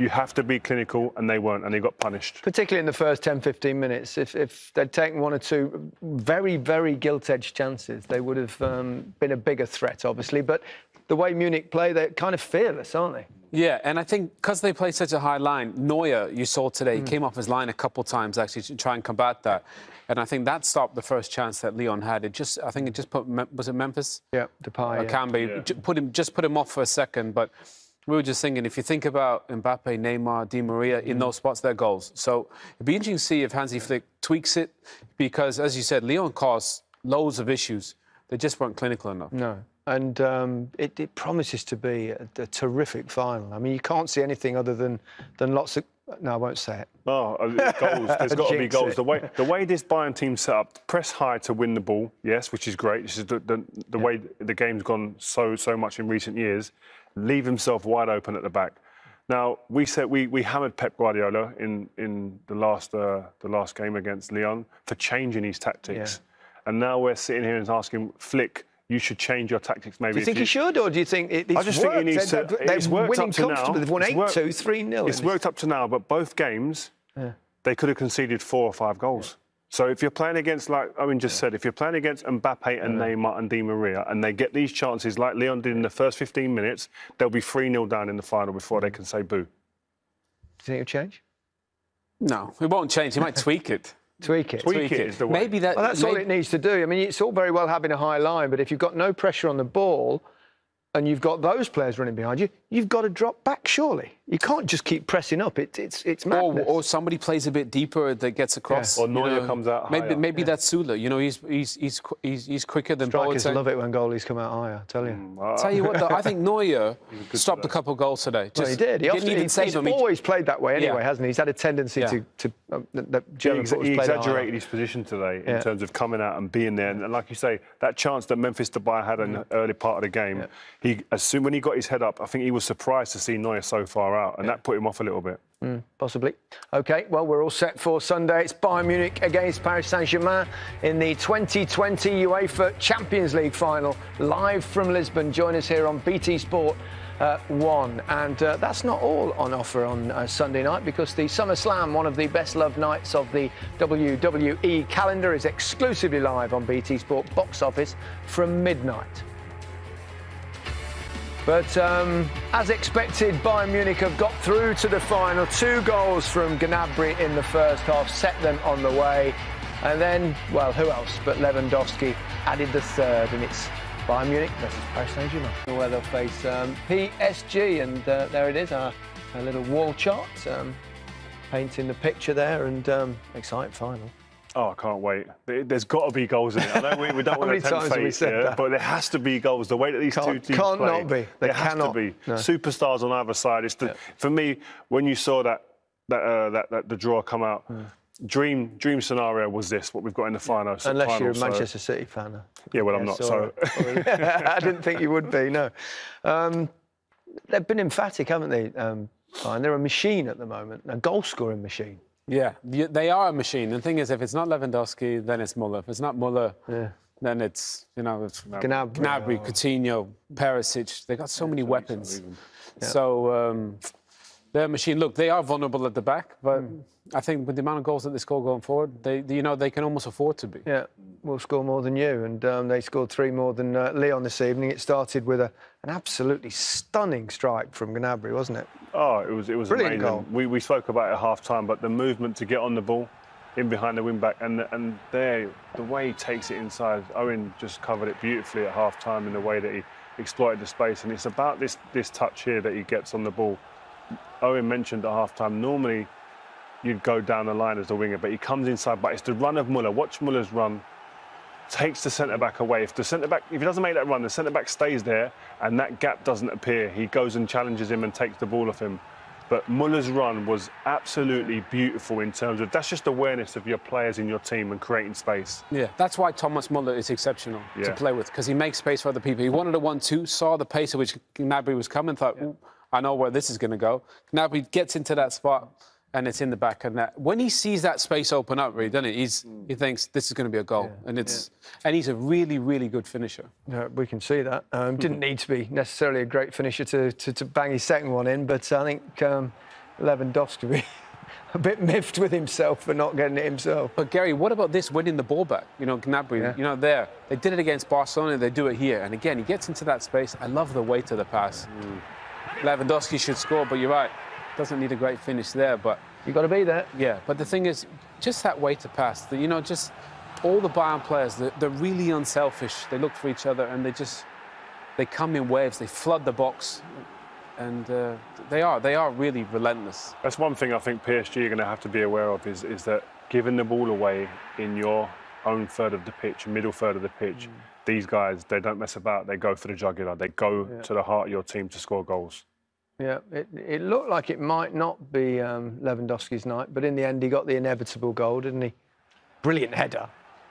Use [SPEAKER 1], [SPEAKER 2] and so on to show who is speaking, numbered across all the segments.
[SPEAKER 1] You have to be clinical, and they weren't, and they got punished.
[SPEAKER 2] Particularly in the first 10, 15 minutes. If they'd taken one or two very, very gilt-edged chances, they would have been a bigger threat, obviously. But the way Munich play, they're kind of fearless, aren't they?
[SPEAKER 3] Yeah, and I think because they play such a high line, Neuer, you saw today, he came off his line a couple of times actually to try and combat that. And I think that stopped the first chance that Lyon had. I think it just put, was it Memphis?
[SPEAKER 2] Yeah, Depay.
[SPEAKER 3] Cambi, just put him off for a second. But we were just thinking, if you think about Mbappe, Neymar, Di Maria, in those spots, they're goals. So it'd be interesting to see if Hansi Flick tweaks it, because, as you said, Lyon caused loads of issues. They just weren't clinical enough.
[SPEAKER 2] No. And it promises to be a terrific final. I mean, you can't see anything other than lots of... No, I won't say it.
[SPEAKER 1] Oh, goals. There's got to be goals. The way this Bayern team's set up, press high to win the ball, yes, which is great. This is the way the game's gone so much in recent years. Leave himself wide open at the back. Now, we said we hammered Pep Guardiola in the last game against Lyon for changing his tactics. Yeah. And now we're sitting here and asking Flick, you should change your tactics maybe.
[SPEAKER 2] Do you think he should, or do you think it's
[SPEAKER 1] I just
[SPEAKER 2] worked?
[SPEAKER 1] think he needs to... It's worked up to now.
[SPEAKER 2] They've won 8-2, 3-0.
[SPEAKER 1] It's worked up to now, but both games, they could have conceded 4 or 5 goals. So if you're playing against, like Owen just said, if you're playing against Mbappe and Neymar and Di Maria, and they get these chances like Lyon did in the first 15 minutes, they'll be 3-0 down in the final before they can say boo.
[SPEAKER 2] Do you think it'll change?
[SPEAKER 3] No, it won't change. He might tweak it.
[SPEAKER 2] Tweak it.
[SPEAKER 1] Tweak it is the way.
[SPEAKER 2] Well, that's all it needs to do. I mean, it's all very well having a high line, but if you've got no pressure on the ball and you've got those players running behind you, you've got to drop back, surely. You can't just keep pressing up. It's madness.
[SPEAKER 3] Or somebody plays a bit deeper that gets across.
[SPEAKER 1] Yeah. Or Neuer comes out higher.
[SPEAKER 3] Maybe that's Sula. You know, he's quicker than Boateng.
[SPEAKER 2] Strikers love it when goalies come out higher, I tell you.
[SPEAKER 3] Tell you what, though, I think Neuer stopped a couple of goals today.
[SPEAKER 2] Well, he did. He's always played that way anyway, hasn't he? He's had a tendency to
[SPEAKER 1] he exaggerated his position today in terms of coming out and being there. And like you say, that chance that Memphis Depay had in the early part of the game, when he got his head up, I think he was surprised to see Neuer so far out, and that put him off a little bit.
[SPEAKER 2] Possibly. OK, well, we're all set for Sunday. It's Bayern Munich against Paris Saint-Germain in the 2020 UEFA Champions League final, live from Lisbon. Join us here on BT Sport 1. And that's not all on offer on Sunday night, because the SummerSlam, one of the best-loved nights of the WWE calendar, is exclusively live on BT Sport Box Office from midnight. But as expected, Bayern Munich have got through to the final. 2 goals from Gnabry in the first half set them on the way. And then, well, who else but Lewandowski added the third, and it's Bayern Munich versus Paris Saint-Germain, where they'll face PSG. And there it is, our little wall chart, painting the picture there, and exciting final.
[SPEAKER 1] Oh, I can't wait. There's got to be goals in it. I know we don't want to tempt fate, but there has to be goals. The way that these two teams
[SPEAKER 2] can't
[SPEAKER 1] play,
[SPEAKER 2] not be.
[SPEAKER 1] There has to be. No. Superstars on either side. It's for me, when you saw that the draw come out, dream scenario was this, what we've got in the final.
[SPEAKER 2] Unless you're a Manchester City fan.
[SPEAKER 1] Yeah, well, I'm not, so...
[SPEAKER 2] I didn't think you would be, no. They've been emphatic, haven't they? And they're a machine at the moment, a goal-scoring machine.
[SPEAKER 3] Yeah, they are a machine. The thing is, if it's not Lewandowski, then it's Muller. If it's not Muller, then it's, it's Gnabry, Coutinho, Perisic. They got so many weapons. So they're a machine. Look, they are vulnerable at the back, but I think with the amount of goals that they score going forward, they can almost afford to be. Yeah,
[SPEAKER 2] we'll score more than you, and they scored 3 more than Lyon this evening. It started with an absolutely stunning strike from Gnabry, wasn't it?
[SPEAKER 1] Oh, it was
[SPEAKER 2] brilliant
[SPEAKER 1] amazing.
[SPEAKER 2] Goal.
[SPEAKER 1] We spoke about it at half-time, but the movement to get on the ball, in behind the wing-back, and there, the way he takes it inside, Owen just covered it beautifully at half-time in the way that he exploited the space, and it's about this touch here that he gets on the ball. Owen mentioned at half-time, normally you'd go down the line as a winger, but he comes inside, but it's the run of Muller. Watch Muller's run. Takes the centre-back away. If he doesn't make that run, the centre-back stays there and that gap doesn't appear. He goes and challenges him and takes the ball off him. But Muller's run was absolutely beautiful in terms of, that's just awareness of your players in your team and creating space.
[SPEAKER 3] Yeah, that's why Thomas Muller is exceptional to play with, because he makes space for other people. He wanted a 1-2, saw the pace at which Gnabry was coming, thought, I know where this is going to go. Gnabry gets into that spot, and it's in the back of net. When he sees that space open up, really, doesn't he? He thinks this is going to be a goal, and he's a really, really good finisher.
[SPEAKER 2] Yeah, we can see that. Didn't need to be necessarily a great finisher to bang his second one in, but I think Lewandowski be a bit miffed with himself for not getting it himself.
[SPEAKER 3] But Gary, what about this winning the ball back? You know, Gnabry, you know, they did it against Barcelona, they do it here. And again, he gets into that space. I love the weight of the pass. Lewandowski should score, but you're right. Doesn't need a great finish there, but...
[SPEAKER 2] You've got to be there.
[SPEAKER 3] Yeah, but the thing is, just that way to pass, you know, just all the Bayern players, they're really unselfish. They look for each other and they come in waves, they flood the box, and they are really relentless.
[SPEAKER 1] That's one thing I think PSG are going to have to be aware of is that giving the ball away in your own third of the pitch, middle third of the pitch, these guys, they don't mess about, they go for the jugular, they go to the heart of your team to score goals.
[SPEAKER 2] Yeah, it looked like it might not be Lewandowski's night, but in the end he got the inevitable goal, didn't he? Brilliant header.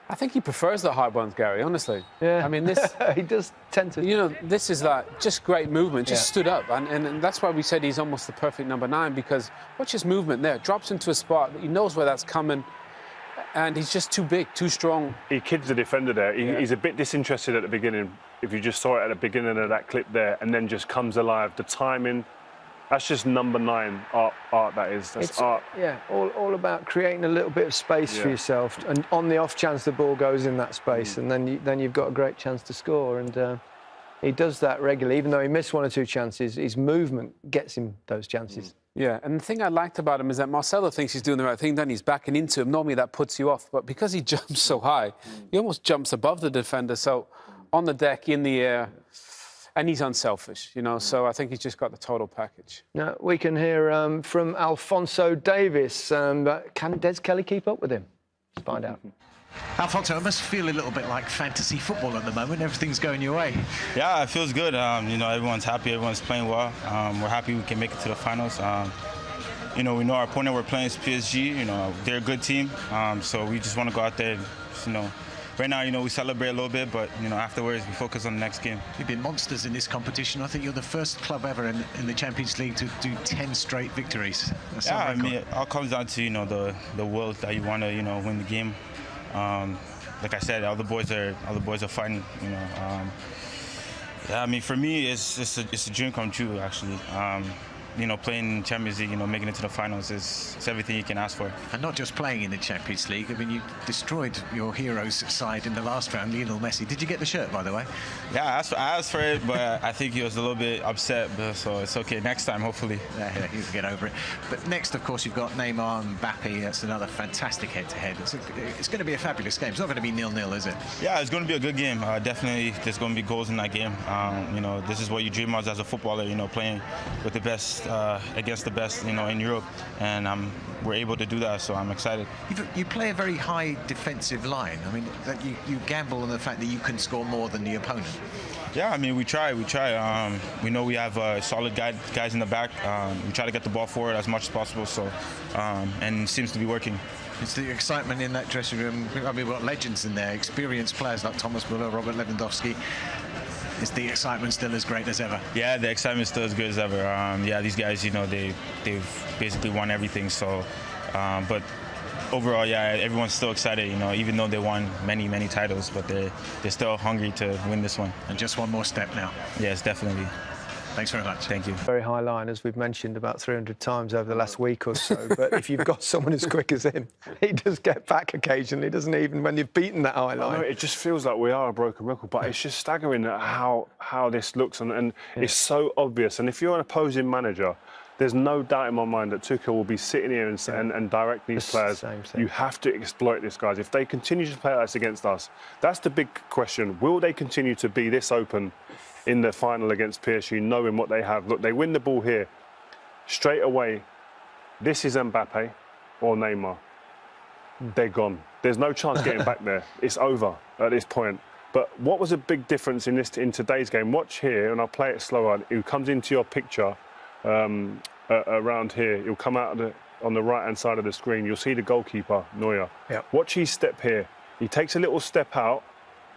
[SPEAKER 3] I think he prefers the high ones, Gary, honestly.
[SPEAKER 2] Yeah.
[SPEAKER 3] I mean, this...
[SPEAKER 2] he does tend to...
[SPEAKER 3] You know, this is like just great movement, just stood up. And that's why we said he's almost the perfect number 9, because watch his movement there. Drops into a spot, he knows where that's coming, and he's just too big, too strong.
[SPEAKER 1] He kids the defender there. He's a bit disinterested at the beginning, if you just saw it at the beginning of that clip there, and then just comes alive. The timing... That's just number 9 art that is. That's art.
[SPEAKER 2] Yeah, all about creating a little bit of space for yourself, and on the off chance the ball goes in that space, and then you've got a great chance to score. And he does that regularly, even though he missed 1 or 2 chances. His movement gets him those chances.
[SPEAKER 3] Yeah, and the thing I liked about him is that Marcelo thinks he's doing the right thing, then he's backing into him. Normally that puts you off, but because he jumps so high, he almost jumps above the defender. So on the deck, in the air. And he's unselfish, you know, so I think he's just got the total package.
[SPEAKER 2] Now, we can hear from Alphonso Davies. Can Des Kelly keep up with him? Let's find out.
[SPEAKER 4] Alphonso, it must feel a little bit like fantasy football at the moment. Everything's going your way.
[SPEAKER 5] Yeah, it feels good. You know, everyone's happy, everyone's playing well. We're happy we can make it to the finals. You know, we know our opponent we're playing is PSG. You know, they're a good team, so we just want to go out there, you know. Right now, you know, we celebrate a little bit, but, you know, afterwards we focus on the next game.
[SPEAKER 4] You've been monsters in this competition. I think you're the first club ever in the Champions League to do 10 straight victories.
[SPEAKER 5] Yeah, I mean, it all comes down to, you know, the will that you want to, you know, win the game. Like I said, all the boys are fighting, you know. Yeah, I mean, for me, it's a dream come true, actually. You know, playing Champions League, you know, making it to the finals is everything you can ask for.
[SPEAKER 4] And not just playing in the Champions League. I mean, you destroyed your hero's side in the last round, Lionel Messi. Did you get the shirt, by the way?
[SPEAKER 5] Yeah, I asked for it, but I think he was a little bit upset, so it's okay. Next time, hopefully.
[SPEAKER 4] Yeah, he'll get over it. But next, of course, you've got Neymar and Mbappe. That's another fantastic head-to-head. It's going to be a fabulous game. It's not going to be 0-0, is it?
[SPEAKER 5] Yeah, it's going to be a good game. Definitely, there's going to be goals in that game. You know, this is what you dream of as a footballer, you know, playing with the best against the best, you know, in Europe, and we're able to do that, so I'm excited.
[SPEAKER 4] You play a very high defensive line. I mean, that you gamble on the fact that you can score more than the opponent.
[SPEAKER 5] Yeah, I mean, we try. We know we have solid guys in the back. We try to get the ball forward as much as possible, so and it seems to be working.
[SPEAKER 4] It's the excitement in that dressing room. I mean, we've got legends in there, experienced players like Thomas Müller, Robert Lewandowski. Is the excitement still as great as ever?
[SPEAKER 5] Yeah, the excitement's still as good as ever. Yeah, these guys, you know, they've basically won everything. So, but overall, yeah, everyone's still excited. You know, even though they won many titles, but they're still hungry to win this one.
[SPEAKER 4] And just one more step now.
[SPEAKER 5] Yes, definitely.
[SPEAKER 4] Thanks very much.
[SPEAKER 5] Thank you.
[SPEAKER 2] Very high line, as we've mentioned about 300 times over the last week or so. But if you've got someone as quick as him, he does get back occasionally, doesn't he? Even when you've beaten that high line.
[SPEAKER 1] It just feels like we are a broken record, but it's just staggering how this looks, and it's so obvious. And if you're an opposing manager, there's no doubt in my mind that Tuchel will be sitting here and direct these players. You have to exploit these guys. If they continue to play us against us, that's the big question. Will they continue to be this open in the final against PSG, knowing what they have? Look, they win the ball here. Straight away, this is Mbappe or Neymar. They're gone. There's no chance getting back there. It's over at this point. But what was a big difference in today's game? Watch here, and I'll play it slower. It comes into your picture around here. It'll come out on the right-hand side of the screen. You'll see the goalkeeper, Neuer.
[SPEAKER 2] Yep.
[SPEAKER 1] Watch his step here. He takes a little step out,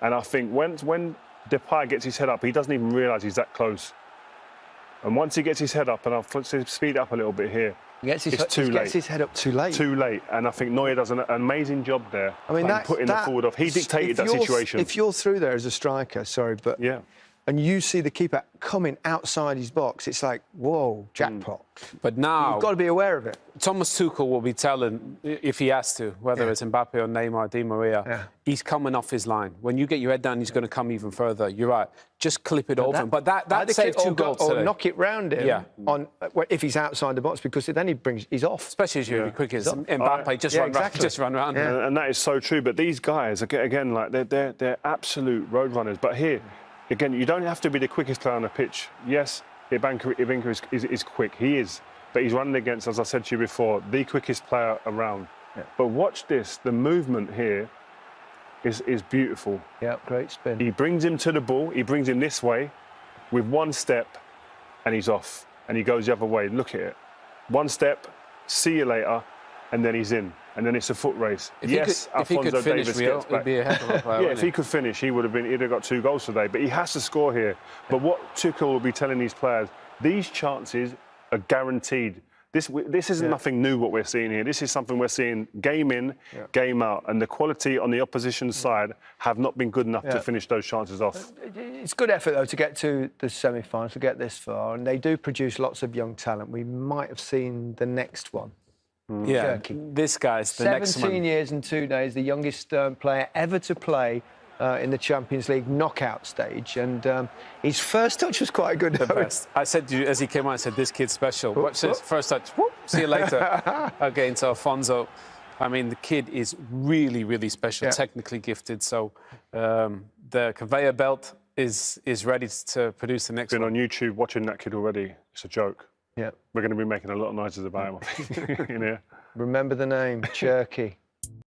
[SPEAKER 1] and I think when Depay gets his head up, he doesn't even realise he's that close. And once he gets his head up, and I'll speed up a little bit here,
[SPEAKER 2] he gets his head up too late.
[SPEAKER 1] Too late, and I think Neuer does an amazing job there.
[SPEAKER 2] I mean,
[SPEAKER 1] putting the forward off. He dictated that situation.
[SPEAKER 2] If you're through there as a striker, sorry, but
[SPEAKER 1] yeah,
[SPEAKER 2] and you see the keeper coming outside his box, it's like, whoa, jackpot.
[SPEAKER 3] But now...
[SPEAKER 2] You've got to be aware of it.
[SPEAKER 3] Thomas Tuchel will be telling, if he has to, whether it's Mbappe or Neymar, Di Maria, he's coming off his line. When you get your head down, he's going to come even further. You're right. Just clip it over. But that saved 2 goals today.
[SPEAKER 2] Or knock it round him if he's outside the box, because then he's off.
[SPEAKER 3] Especially as you're quick as Mbappe, just run round.
[SPEAKER 1] Yeah. And that is so true. But these guys, again, like they're absolute road runners. But here, again, you don't have to be the quickest player on the pitch. Yes, Ivanka is quick. He is. But he's running against, as I said to you before, the quickest player around. Yeah. But watch this. The movement here is beautiful.
[SPEAKER 2] Yeah, great spin.
[SPEAKER 1] He brings him to the ball. He brings him this way with 1 step, and he's off. And he goes the other way. Look at it. 1 step, see you later, and then he's in. And then it's a foot race.
[SPEAKER 3] If he could finish, Davies would be a heck of a player.
[SPEAKER 1] If he could finish, he'd have got 2 goals today. But he has to score here. But what Tuchel will be telling these players, these chances are guaranteed. This isn't nothing new what we're seeing here. This is something we're seeing game in, game out. And the quality on the opposition side have not been good enough to finish those chances off.
[SPEAKER 2] It's good effort, though, to get to the semi-finals, to get this far. And they do produce lots of young talent. We might have seen the next one.
[SPEAKER 3] Yeah, this guy's the next one.
[SPEAKER 2] 17 years and 2 days, the youngest player ever to play in the Champions League knockout stage, and his first touch was quite good.
[SPEAKER 3] The best. I said to you, as he came on, I said, this kid's special. Watch this, first touch, whoop, see you later. Against Alphonso. I mean, the kid is really, really special, technically gifted, so the conveyor belt is ready to produce the next one.
[SPEAKER 1] Been on YouTube watching that kid already. It's a joke.
[SPEAKER 2] Yeah.
[SPEAKER 1] We're going to be making a lot of noises about him, I think, in here.
[SPEAKER 2] Remember the name, Cherky.